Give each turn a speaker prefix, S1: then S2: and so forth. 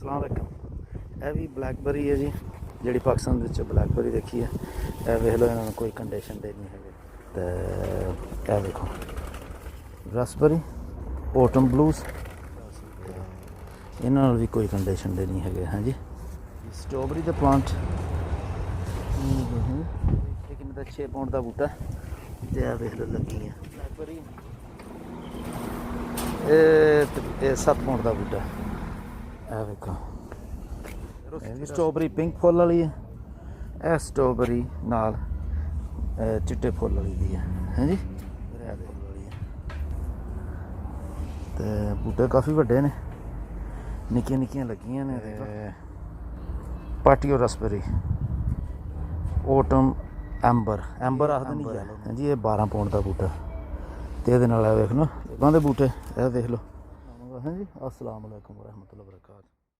S1: अस्सलाम वालेकुम। यह भी ब्लैकबेरी है जी, जी पाकिस्तान ब्लैकबेरी देखी है। यह वेख लो, इन्होंने कोई कंडीशन देनी है तो यह देखो रास्पबेरी ऑटम ब्लूज, इन्होंने भी कोई कंडीशन देनी है। हाँ जी, स्ट्रॉबेरी का प्लांट लेकिन 6 पाउंड का बूटा तो यह वेख लो लगी है। ब्लैकबेरी 7 पाउंड का बूटा। यह देखो स्ट्रॉबेरी पिंक फुल वाली है, यह स्ट्रॉबेरी नाल चिट्टे फुल वाली दी है। हैं जी, तो बूटे काफ़ी वड्डे ने, निक्कियां निक्कियां लगियां ने। पाटियो रास्पबेरी ऑटम एंबर आखदे नहीं है जी। ये 12 पाउंड का बूटा तो ये वेख लो बंदे बूटे। यह देख लो। हाँ जी, अस्सलाम वालेकुम वरहमतुल्लाहि वबरकातुहू।